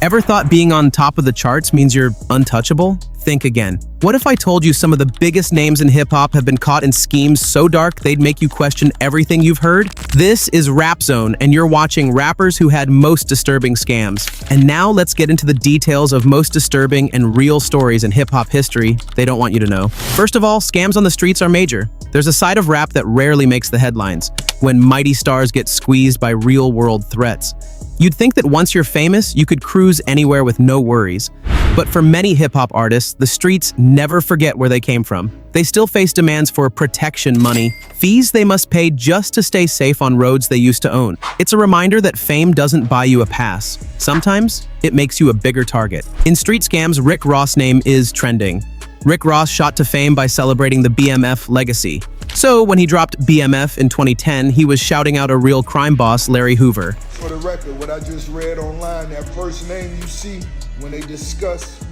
Ever thought being on top of the charts means you're untouchable? Think again. What if I told you some of the biggest names in hip-hop have been caught in schemes so dark they'd make you question everything you've heard? This is Rap Zone, and you're watching rappers who had most disturbing scams. And now let's get into the details of most disturbing and real stories in hip-hop history they don't want you to know. First of all, scams on the streets are major. There's a side of rap that rarely makes the headlines, when mighty stars get squeezed by real-world threats. You'd think that once you're famous, you could cruise anywhere with no worries. But for many hip-hop artists, the streets never forget where they came from. They still face demands for protection money, fees they must pay just to stay safe on roads they used to own. It's a reminder that fame doesn't buy you a pass. Sometimes, it makes you a bigger target. In street scams, Rick Ross' name is trending. Rick Ross shot to fame by celebrating the BMF legacy. So when he dropped BMF in 2010, he was shouting out a real crime boss, Larry Hoover. For the record, what I just read online, that first name you see when they discuss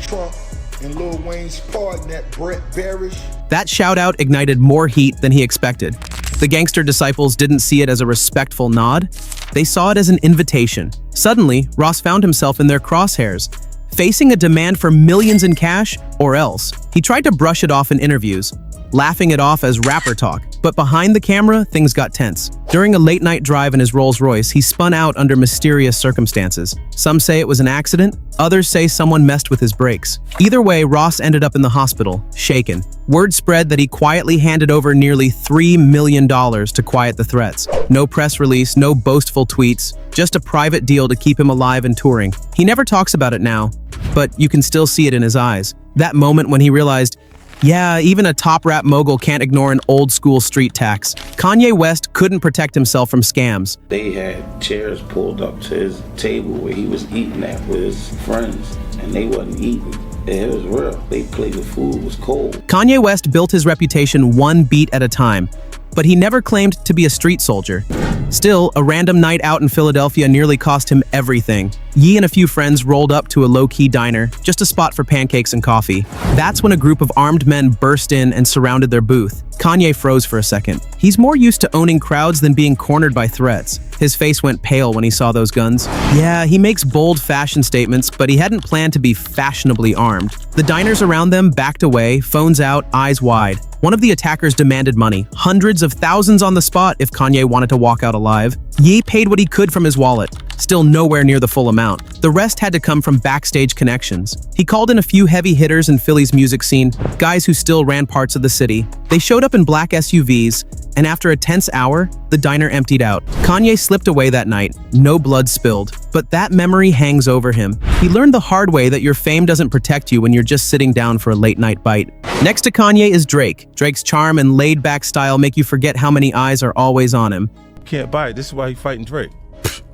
Trump and Lil Wayne's pardon, that Brett Barish. That shout-out ignited more heat than he expected. The gangster disciples didn't see it as a respectful nod. They saw it as an invitation. Suddenly, Ross found himself in their crosshairs, facing a demand for millions in cash or else. He tried to brush it off in interviews, laughing it off as rapper talk. But behind the camera, things got tense. During a late-night drive in his Rolls-Royce, he spun out under mysterious circumstances. Some say it was an accident, others say someone messed with his brakes. Either way, Ross ended up in the hospital, shaken. Word spread that he quietly handed over nearly $3 million to quiet the threats. No press release, no boastful tweets, just a private deal to keep him alive and touring. He never talks about it now, but you can still see it in his eyes. That moment when he realized, yeah, even a top rap mogul can't ignore an old-school street tax. Kanye West couldn't protect himself from scams. They had chairs pulled up to his table where he was eating at with his friends, and they wasn't eating. It was real. They played the food was cold. Kanye West built his reputation one beat at a time, but he never claimed to be a street soldier. Still, a random night out in Philadelphia nearly cost him everything. Ye and a few friends rolled up to a low-key diner, just a spot for pancakes and coffee. That's when a group of armed men burst in and surrounded their booth. Kanye froze for a second. He's more used to owning crowds than being cornered by threats. His face went pale when he saw those guns. Yeah, he makes bold fashion statements, but he hadn't planned to be fashionably armed. The diners around them backed away, phones out, eyes wide. One of the attackers demanded money, hundreds of thousands on the spot if Kanye wanted to walk out alive. Ye paid what he could from his wallet, still nowhere near the full amount. The rest had to come from backstage connections. He called in a few heavy hitters in Philly's music scene, guys who still ran parts of the city. They showed up in black SUVs, and after a tense hour, the diner emptied out. Kanye slipped away that night, no blood spilled. But that memory hangs over him. He learned the hard way that your fame doesn't protect you when you're just sitting down for a late-night bite. Next to Kanye is Drake. Drake's charm and laid-back style make you forget how many eyes are always on him. Can't buy it. This is why he's fighting Drake.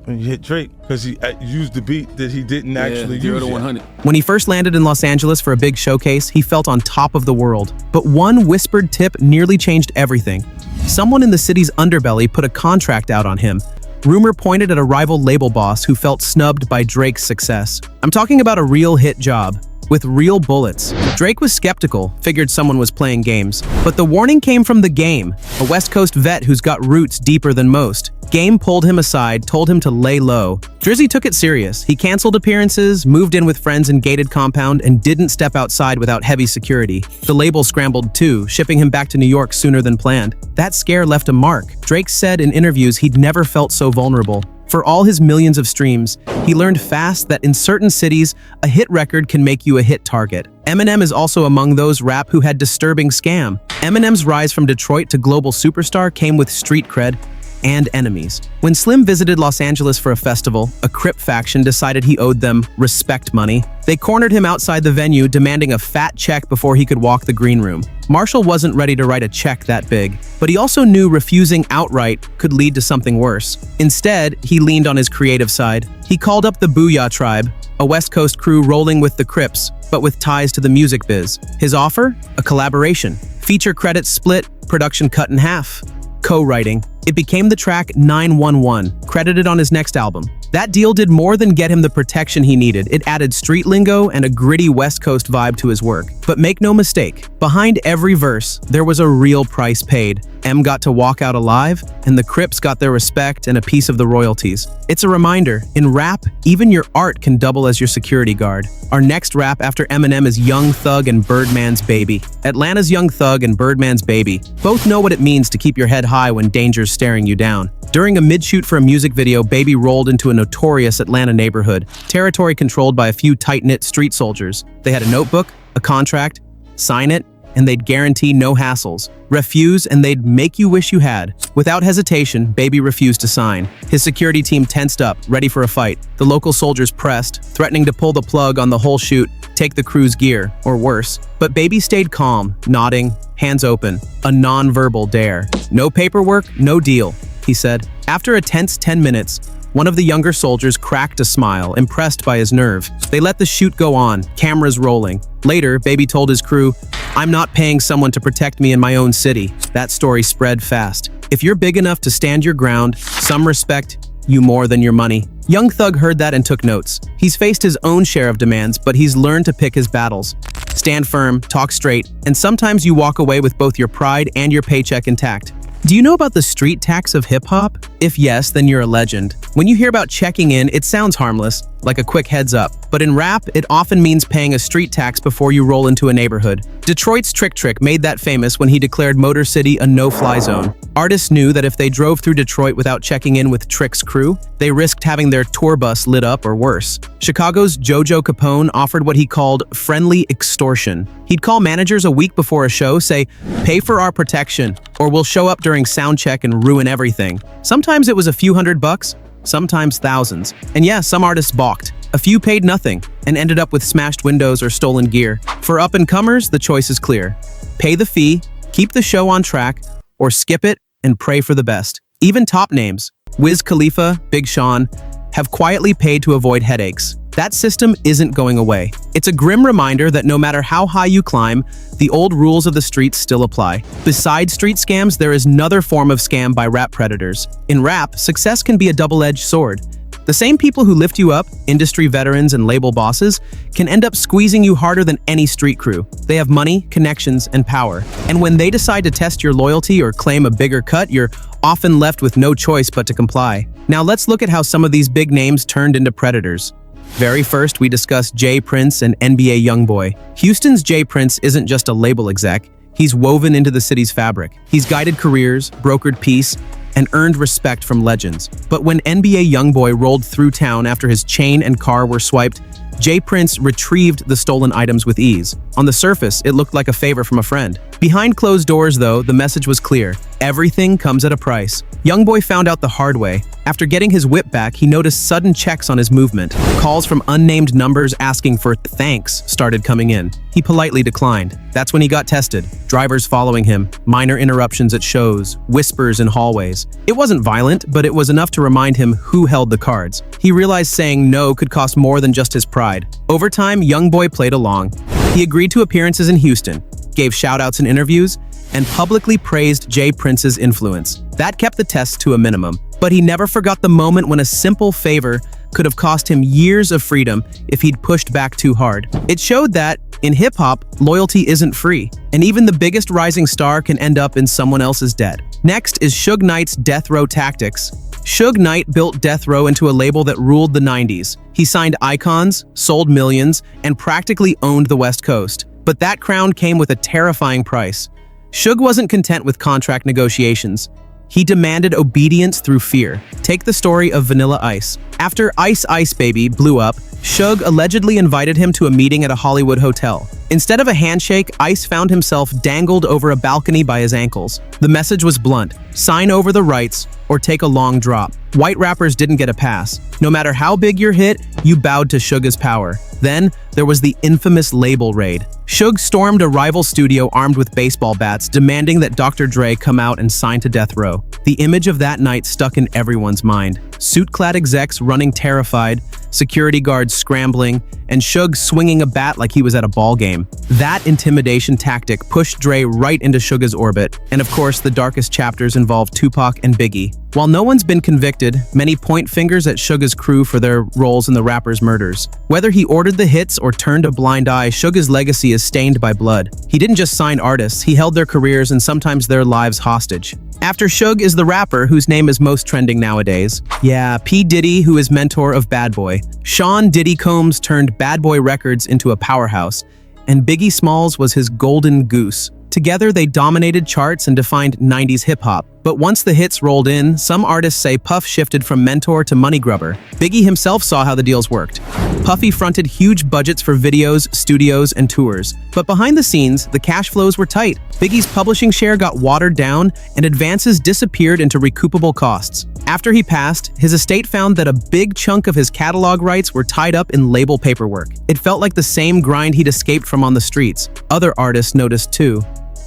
When you hit Drake, because he used the beat that he didn't actually use. 0 to 100. When he first landed in Los Angeles for a big showcase, he felt on top of the world. But one whispered tip nearly changed everything. Someone in the city's underbelly put a contract out on him. Rumor pointed at a rival label boss who felt snubbed by Drake's success. I'm talking about a real hit job, with real bullets. Drake was skeptical, figured someone was playing games. But the warning came from the Game, a West Coast vet who's got roots deeper than most. Game pulled him aside, told him to lay low. Drizzy took it serious. He canceled appearances, moved in with friends in gated compound, and didn't step outside without heavy security. The label scrambled too, shipping him back to New York sooner than planned. That scare left a mark. Drake said in interviews he'd never felt so vulnerable. For all his millions of streams, he learned fast that in certain cities, a hit record can make you a hit target. Eminem is also among those rap who had disturbing scam. Eminem's rise from Detroit to global superstar came with street cred and enemies. When Slim visited Los Angeles for a festival, a Crip faction decided he owed them respect money. They cornered him outside the venue, demanding a fat check before he could walk the green room. Marshall wasn't ready to write a check that big, but he also knew refusing outright could lead to something worse. Instead, he leaned on his creative side. He called up the Booyah Tribe, a West Coast crew rolling with the Crips, but with ties to the music biz. His offer? A collaboration. Feature credits split, production cut in half. Co-writing. It became the track 911, credited on his next album. That deal did more than get him the protection he needed. It added street lingo and a gritty West Coast vibe to his work. But make no mistake, behind every verse, there was a real price paid. M got to walk out alive, and the Crips got their respect and a piece of the royalties. It's a reminder, in rap, even your art can double as your security guard. Our next rap after Eminem is Young Thug and Birdman's Baby. Atlanta's Young Thug and Birdman's Baby both know what it means to keep your head high when danger's staring you down. During a mid-shoot for a music video, Baby rolled into a notorious Atlanta neighborhood, territory controlled by a few tight-knit street soldiers. They had a notebook, a contract, sign it, and they'd guarantee no hassles. Refuse, and they'd make you wish you had. Without hesitation, Baby refused to sign. His security team tensed up, ready for a fight. The local soldiers pressed, threatening to pull the plug on the whole shoot, take the crew's gear, or worse. But Baby stayed calm, nodding, hands open, a non-verbal dare. No paperwork, no deal, he said. After a tense 10 minutes, one of the younger soldiers cracked a smile, impressed by his nerve. They let the shoot go on, cameras rolling. Later, Baby told his crew, "I'm not paying someone to protect me in my own city." That story spread fast. If you're big enough to stand your ground, some respect you more than your money. Young Thug heard that and took notes. He's faced his own share of demands, but he's learned to pick his battles. Stand firm, talk straight, and sometimes you walk away with both your pride and your paycheck intact. Do you know about the street tax of hip-hop? If yes, then you're a legend. When you hear about checking in, it sounds harmless, like a quick heads up. But in rap, it often means paying a street tax before you roll into a neighborhood. Detroit's Trick made that famous when he declared Motor City a no-fly zone. Artists knew that if they drove through Detroit without checking in with Trick's crew, they risked having their tour bus lit up or worse. Chicago's Jojo Capone offered what he called friendly extortion. He'd call managers a week before a show, say, "Pay for our protection, or we'll show up during sound check and ruin everything." Sometimes it was a few $100, sometimes thousands. And yeah, some artists balked. A few paid nothing and ended up with smashed windows or stolen gear. For up-and-comers, the choice is clear. Pay the fee, keep the show on track, or skip it and pray for the best. Even top names, Wiz Khalifa, Big Sean, have quietly paid to avoid headaches. That system isn't going away. It's a grim reminder that no matter how high you climb, the old rules of the streets still apply. Besides street scams, there is another form of scam by rap predators. In rap, success can be a double-edged sword. The same people who lift you up, industry veterans and label bosses, can end up squeezing you harder than any street crew. They have money, connections, and power. And when they decide to test your loyalty or claim a bigger cut, you're often left with no choice but to comply. Now let's look at how some of these big names turned into predators. Very first, we discuss J. Prince and NBA Youngboy. Houston's J. Prince isn't just a label exec. He's woven into the city's fabric. He's guided careers, brokered peace, and earned respect from legends. But when NBA Youngboy rolled through town after his chain and car were swiped, J. Prince retrieved the stolen items with ease. On the surface, it looked like a favor from a friend. Behind closed doors, though, the message was clear. Everything comes at a price. Youngboy found out the hard way. After getting his whip back, he noticed sudden checks on his movement. Calls from unnamed numbers asking for thanks started coming in. He politely declined. That's when he got tested. Drivers following him, minor interruptions at shows, whispers in hallways. It wasn't violent, but it was enough to remind him who held the cards. He realized saying no could cost more than just his pride. Over time, Youngboy played along. He agreed to appearances in Houston, gave shout-outs in interviews, and publicly praised J. Prince's influence. That kept the tests to a minimum. But he never forgot the moment when a simple favor could have cost him years of freedom if he'd pushed back too hard. It showed that, in hip-hop, loyalty isn't free, and even the biggest rising star can end up in someone else's debt. Next is Suge Knight's death row tactics. Suge Knight built Death Row into a label that ruled the 90s. He signed icons, sold millions, and practically owned the West Coast. But that crown came with a terrifying price. Suge wasn't content with contract negotiations. He demanded obedience through fear. Take the story of Vanilla Ice. After Ice Ice Baby blew up, Suge allegedly invited him to a meeting at a Hollywood hotel. Instead of a handshake, Ice found himself dangled over a balcony by his ankles. The message was blunt: sign over the rights or take a long drop. White rappers didn't get a pass. No matter how big your hit, you bowed to Suge's power. Then, there was the infamous label raid. Suge stormed a rival studio armed with baseball bats, demanding that Dr. Dre come out and sign to Death Row. The image of that night stuck in everyone's mind. Suit-clad execs running terrified, security guards scrambling, and Suge swinging a bat like he was at a ball game. That intimidation tactic pushed Dre right into Suge's orbit, and of course, the darkest chapters involved Tupac and Biggie. While no one's been convicted, many point fingers at Suga's crew for their roles in the rapper's murders. Whether he ordered the hits or turned a blind eye, Suga's legacy is stained by blood. He didn't just sign artists, he held their careers and sometimes their lives hostage. After Suge is the rapper whose name is most trending nowadays. Yeah, P. Diddy, who is mentor of Bad Boy. Sean Diddy Combs turned Bad Boy Records into a powerhouse, and Biggie Smalls was his golden goose. Together, they dominated charts and defined 90s hip-hop. But once the hits rolled in, some artists say Puff shifted from mentor to money grubber. Biggie himself saw how the deals worked. Puffy fronted huge budgets for videos, studios, and tours. But behind the scenes, the cash flows were tight. Biggie's publishing share got watered down, and advances disappeared into recoupable costs. After he passed, his estate found that a big chunk of his catalog rights were tied up in label paperwork. It felt like the same grind he'd escaped from on the streets. Other artists noticed too.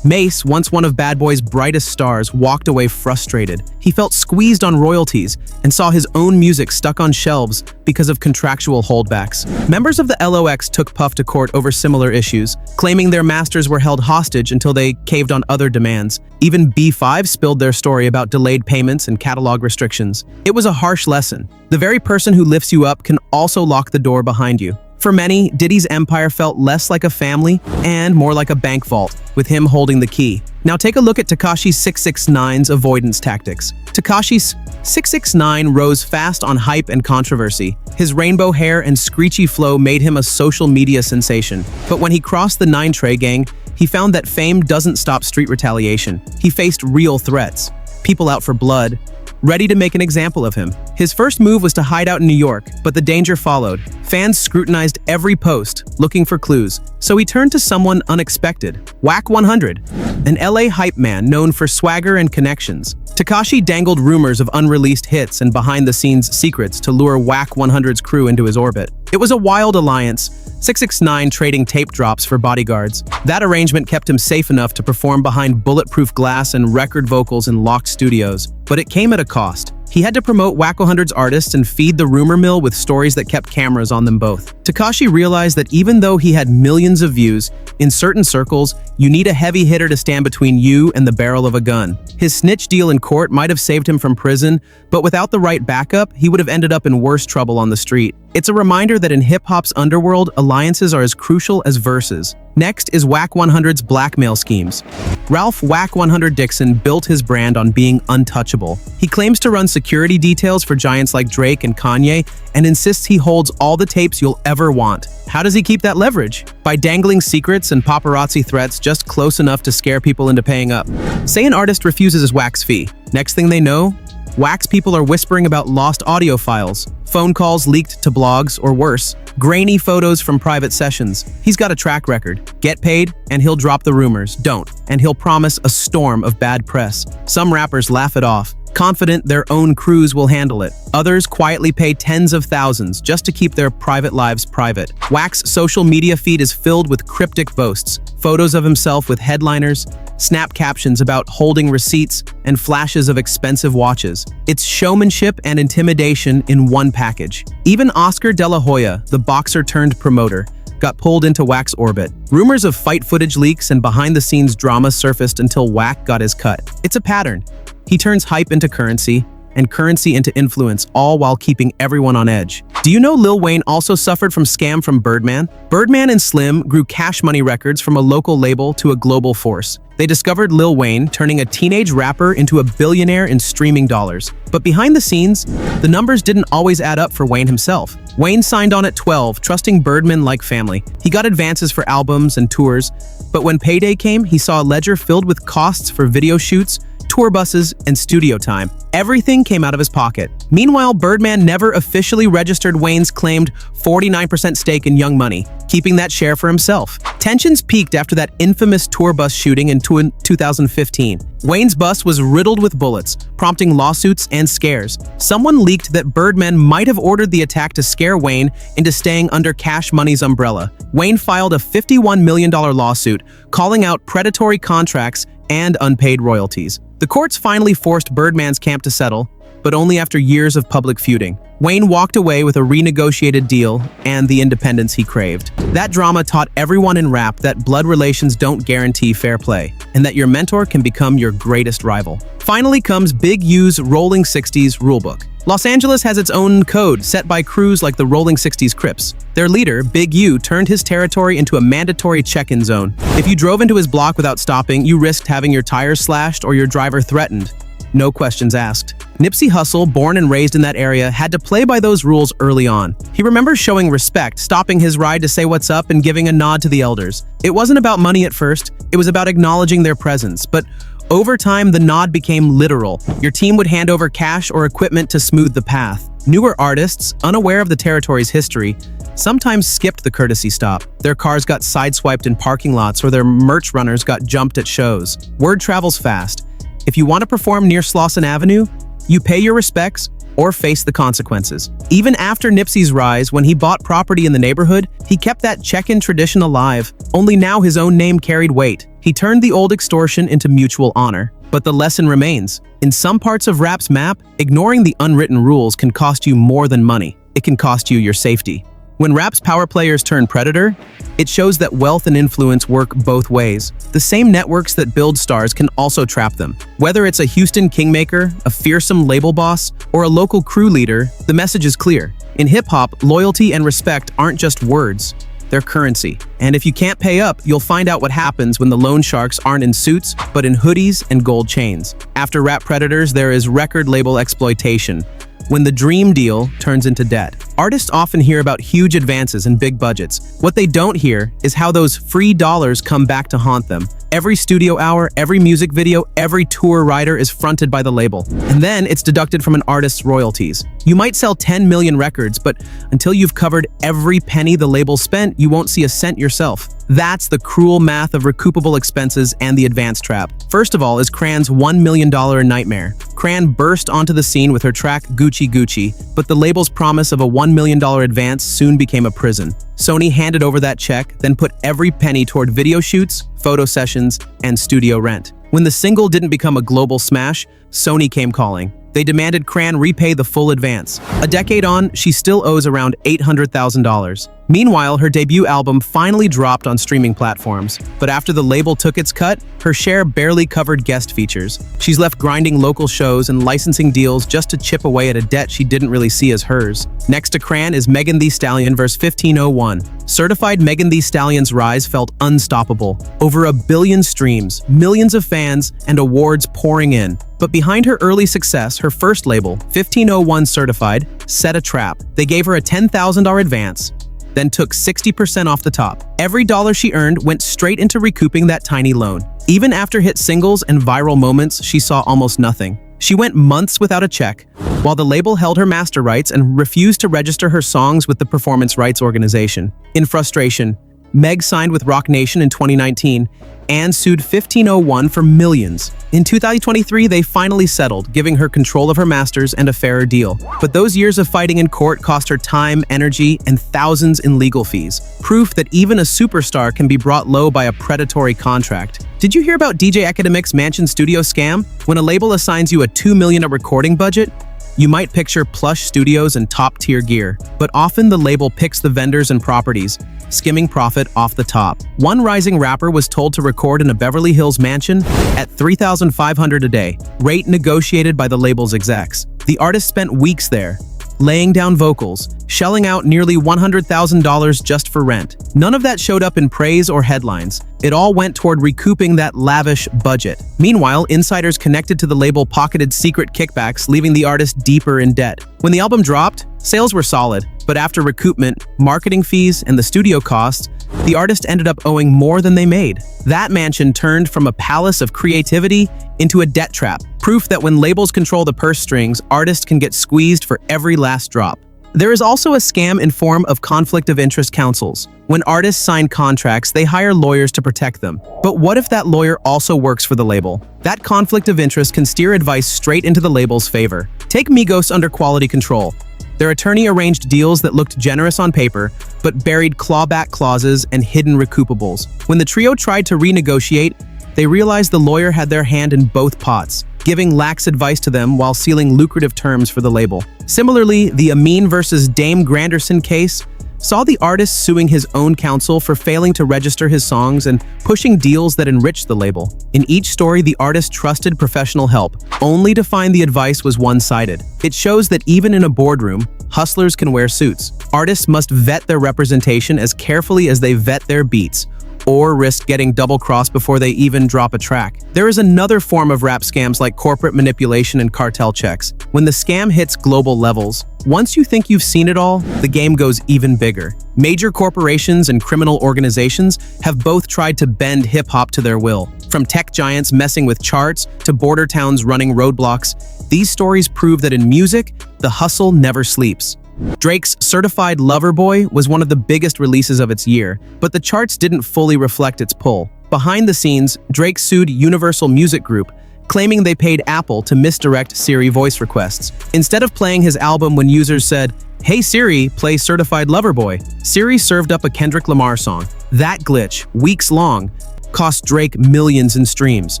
Mace, once one of Bad Boy's brightest stars, walked away frustrated. He felt squeezed on royalties and saw his own music stuck on shelves because of contractual holdbacks. Members of the LOX took Puff to court over similar issues, claiming their masters were held hostage until they caved on other demands. Even B5 spilled their story about delayed payments and catalog restrictions. It was a harsh lesson. The very person who lifts you up can also lock the door behind you. For many, Diddy's empire felt less like a family and more like a bank vault, with him holding the key. Now take a look at Tekashi 6ix9ine's avoidance tactics. Tekashi 6ix9ine rose fast on hype and controversy. His rainbow hair and screechy flow made him a social media sensation. But when he crossed the 9 Trey gang, he found that fame doesn't stop street retaliation. He faced real threats. People out for blood, ready to make an example of him. His first move was to hide out in New York, but the danger followed. Fans scrutinized every post, looking for clues. So he turned to someone unexpected, Wack 100, an LA hype man known for swagger and connections. Tekashi dangled rumors of unreleased hits and behind-the-scenes secrets to lure Wack 100's crew into his orbit. It was a wild alliance, 6ix9ine trading tape drops for bodyguards. That arrangement kept him safe enough to perform behind bulletproof glass and record vocals in locked studios. But it came at a cost. He had to promote Wack 100's artists and feed the rumor mill with stories that kept cameras on them both. Tekashi realized that even though he had millions of views, in certain circles, you need a heavy hitter to stand between you and the barrel of a gun. His snitch deal in court might have saved him from prison, but without the right backup, he would have ended up in worse trouble on the street. It's a reminder that in hip-hop's underworld, alliances are as crucial as verses. Next is Wack 100's blackmail schemes. Ralph Wack 100 Dixon built his brand on being untouchable. He claims to run security details for giants like Drake and Kanye and insists he holds all the tapes you'll ever want. How does he keep that leverage? By dangling secrets and paparazzi threats just close enough to scare people into paying up. Say an artist refuses his Wack's fee. Next thing they know, Wack's people are whispering about lost audio files, phone calls leaked to blogs, or worse, grainy photos from private sessions. He's got a track record. Get paid, and he'll drop the rumors. Don't, and he'll promise a storm of bad press. Some rappers laugh it off, confident their own crews will handle it. Others quietly pay tens of thousands just to keep their private lives private. Wack's social media feed is filled with cryptic boasts, photos of himself with headliners, snap captions about holding receipts, and flashes of expensive watches. It's showmanship and intimidation in one package. Even Oscar De La Hoya, the boxer turned promoter, got pulled into Wack's orbit. Rumors of fight footage leaks and behind-the-scenes drama surfaced until Wack got his cut. It's a pattern. He turns hype into currency, and currency into influence, all while keeping everyone on edge. Do you know Lil Wayne also suffered from scam from Birdman? Birdman and Slim grew Cash Money Records from a local label to a global force. They discovered Lil Wayne, turning a teenage rapper into a billionaire in streaming dollars. But behind the scenes, the numbers didn't always add up for Wayne himself. Wayne signed on at 12, trusting Birdman like family. He got advances for albums and tours, but when payday came, he saw a ledger filled with costs for video shoots, tour buses, and studio time. Everything came out of his pocket. Meanwhile, Birdman never officially registered Wayne's claimed 49% stake in Young Money, keeping that share for himself. Tensions peaked after that infamous tour bus shooting in 2015. Wayne's bus was riddled with bullets, prompting lawsuits and scares. Someone leaked that Birdman might have ordered the attack to scare Wayne into staying under Cash Money's umbrella. Wayne filed a $51 million lawsuit, calling out predatory contracts and unpaid royalties. The courts finally forced Birdman's camp to settle, but only after years of public feuding. Wayne walked away with a renegotiated deal and the independence he craved. That drama taught everyone in rap that blood relations don't guarantee fair play, and that your mentor can become your greatest rival. Finally comes Big U's Rolling 60s rulebook. Los Angeles has its own code set by crews like the Rolling 60s Crips. Their leader, Big U, turned his territory into a mandatory check-in zone. If you drove into his block without stopping, you risked having your tires slashed or your driver threatened. No questions asked. Nipsey Hussle, born and raised in that area, had to play by those rules early on. He remembers showing respect, stopping his ride to say what's up and giving a nod to the elders. It wasn't about money at first, it was about acknowledging their presence, but over time, the nod became literal. Your team would hand over cash or equipment to smooth the path. Newer artists, unaware of the territory's history, sometimes skipped the courtesy stop. Their cars got sideswiped in parking lots or their merch runners got jumped at shows. Word travels fast. If you want to perform near Slauson Avenue, you pay your respects or face the consequences. Even after Nipsey's rise, when he bought property in the neighborhood, he kept that check-in tradition alive. Only now his own name carried weight. He turned the old extortion into mutual honor. But the lesson remains. In some parts of rap's map, ignoring the unwritten rules can cost you more than money. It can cost you your safety. When rap's power players turn predator, it shows that wealth and influence work both ways. The same networks that build stars can also trap them. Whether it's a Houston kingmaker, a fearsome label boss, or a local crew leader, the message is clear. In hip-hop, loyalty and respect aren't just words. They're currency. And if you can't pay up, you'll find out what happens when the loan sharks aren't in suits, but in hoodies and gold chains. After rap predators, there is record label exploitation, when the dream deal turns into debt. Artists often hear about huge advances and big budgets. What they don't hear is how those free dollars come back to haunt them. Every studio hour, every music video, every tour rider is fronted by the label. And then it's deducted from an artist's royalties. You might sell 10 million records, but until you've covered every penny the label spent, you won't see a cent yourself. That's the cruel math of recoupable expenses and the advance trap. First of all is CRAN's $1 million nightmare. CRAN burst onto the scene with her track Gucci Gucci, but the label's promise of a $1 million advance soon became a prison. Sony handed over that check, then put every penny toward video shoots, photo sessions, and studio rent. When the single didn't become a global smash, Sony came calling. They demanded CRAN repay the full advance. A decade on, she still owes around $800,000. Meanwhile, her debut album finally dropped on streaming platforms, but after the label took its cut, her share barely covered guest features. She's left grinding local shows and licensing deals just to chip away at a debt she didn't really see as hers. Next to CRAN is Megan Thee Stallion vs 1501. Certified Megan Thee Stallion's rise felt unstoppable. Over 1 billion streams, millions of fans, and awards pouring in. But behind her early success, her first label, 1501 Certified, set a trap. They gave her a $10,000 advance, then took 60% off the top. Every dollar she earned went straight into recouping that tiny loan. Even after hit singles and viral moments, she saw almost nothing. She went months without a check, while the label held her master rights and refused to register her songs with the Performance Rights Organization. In frustration, Meg signed with Roc Nation in 2019 and sued 1501 for millions. In 2023, they finally settled, giving her control of her masters and a fairer deal. But those years of fighting in court cost her time, energy, and thousands in legal fees. Proof that even a superstar can be brought low by a predatory contract. Did you hear about DJ Academic's Mansion Studio scam? When a label assigns you a $2 million recording budget, you might picture plush studios and top-tier gear, but often the label picks the vendors and properties, skimming profit off the top. One rising rapper was told to record in a Beverly Hills mansion at $3,500 a day, rate negotiated by the label's execs. The artist spent weeks there, laying down vocals, shelling out nearly $100,000 just for rent. None of that showed up in praise or headlines. It all went toward recouping that lavish budget. Meanwhile, insiders connected to the label pocketed secret kickbacks, leaving the artist deeper in debt. When the album dropped, sales were solid, but after recoupment, marketing fees, and the studio costs, the artist ended up owing more than they made. That mansion turned from a palace of creativity into a debt trap. Proof that when labels control the purse strings, artists can get squeezed for every last drop. There is also a scam in form of conflict of interest counsels. When artists sign contracts, they hire lawyers to protect them. But what if that lawyer also works for the label? That conflict of interest can steer advice straight into the label's favor. Take Migos under quality control. Their attorney arranged deals that looked generous on paper, but buried clawback clauses and hidden recoupables. When the trio tried to renegotiate, they realized the lawyer had their hand in both pots. giving lax advice to them while sealing lucrative terms for the label. Similarly, the Amin versus Dame Granderson case saw the artist suing his own counsel for failing to register his songs and pushing deals that enriched the label. In each story, the artist trusted professional help, only to find the advice was one-sided. It shows that even in a boardroom, hustlers can wear suits. Artists must vet their representation as carefully as they vet their beats, or risk getting double-crossed before they even drop a track. There is another form of rap scams like corporate manipulation and cartel checks. When the scam hits global levels, once you think you've seen it all, the game goes even bigger. Major corporations and criminal organizations have both tried to bend hip-hop to their will. From tech giants messing with charts to border towns running roadblocks, these stories prove that in music, the hustle never sleeps. Drake's Certified Lover Boy was one of the biggest releases of its year, but the charts didn't fully reflect its pull. Behind the scenes, Drake sued Universal Music Group, claiming they paid Apple to misdirect Siri voice requests. Instead of playing his album when users said, "Hey Siri, play Certified Lover Boy," Siri served up a Kendrick Lamar song. That glitch, weeks long, cost Drake millions in streams,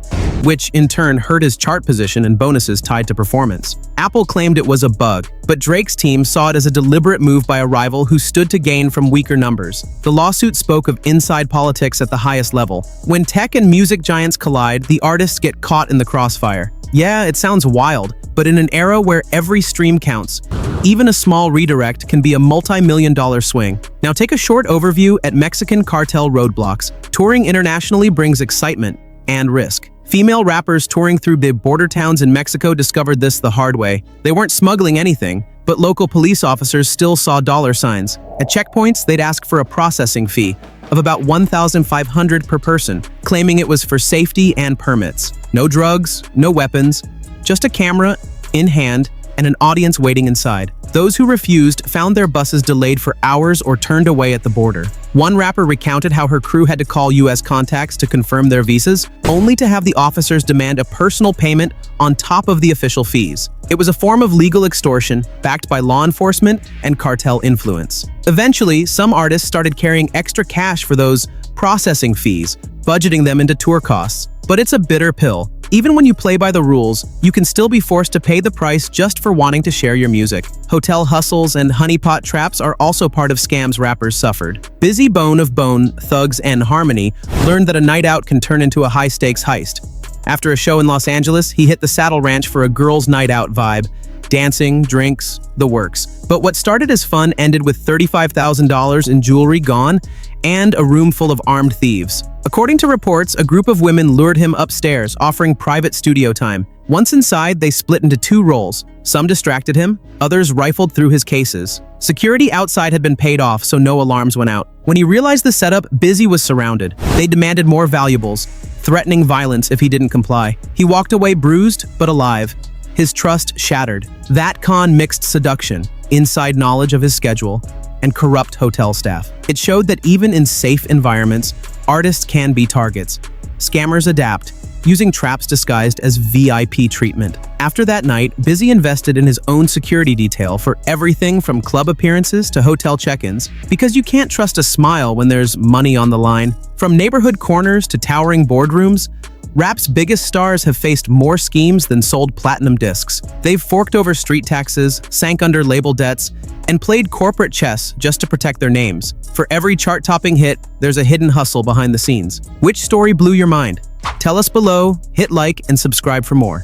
which in turn hurt his chart position and bonuses tied to performance. Apple claimed it was a bug, but Drake's team saw it as a deliberate move by a rival who stood to gain from weaker numbers. The lawsuit spoke of inside politics at the highest level. When tech and music giants collide, the artists get caught in the crossfire. Yeah, it sounds wild, but in an era where every stream counts, even a small redirect can be a multi-million-dollar swing. Now take a short overview at Mexican cartel roadblocks. Touring internationally brings excitement and risk. Female rappers touring through the border towns in Mexico discovered this the hard way. They weren't smuggling anything, but local police officers still saw dollar signs. At checkpoints, they'd ask for a processing fee of about $1,500 per person, claiming it was for safety and permits. No drugs, no weapons, just a camera in hand and an audience waiting inside. Those who refused found their buses delayed for hours or turned away at the border. One rapper recounted how her crew had to call U.S. contacts to confirm their visas, only to have the officers demand a personal payment on top of the official fees. It was a form of legal extortion backed by law enforcement and cartel influence. Eventually, some artists started carrying extra cash for those processing fees, budgeting them into tour costs. But it's a bitter pill. Even when you play by the rules, you can still be forced to pay the price just for wanting to share your music. Hotel hustles and honeypot traps are also part of scams rappers suffered. Busy Bone of Bone, Thugs, and Harmony learned that a night out can turn into a high-stakes heist. After a show in Los Angeles, he hit the Saddle Ranch for a girls' night out vibe. Dancing, drinks, the works. But what started as fun ended with $35,000 in jewelry gone and a room full of armed thieves. According to reports, a group of women lured him upstairs, offering private studio time. Once inside, they split into two roles. Some distracted him, others rifled through his cases. Security outside had been paid off, so no alarms went out. When he realized the setup, Busy was surrounded. They demanded more valuables, threatening violence if he didn't comply. He walked away bruised, but alive. His trust shattered. That con mixed seduction, inside knowledge of his schedule, and corrupt hotel staff. It showed that even in safe environments, artists can be targets. Scammers adapt, using traps disguised as VIP treatment. After that night, Busy invested in his own security detail for everything from club appearances to hotel check-ins, because you can't trust a smile when there's money on the line. From neighborhood corners to towering boardrooms, rap's biggest stars have faced more schemes than sold platinum discs. They've forked over street taxes, sank under label debts, and played corporate chess just to protect their names. For every chart-topping hit, there's a hidden hustle behind the scenes. Which story blew your mind? Tell us below, hit like, and subscribe for more.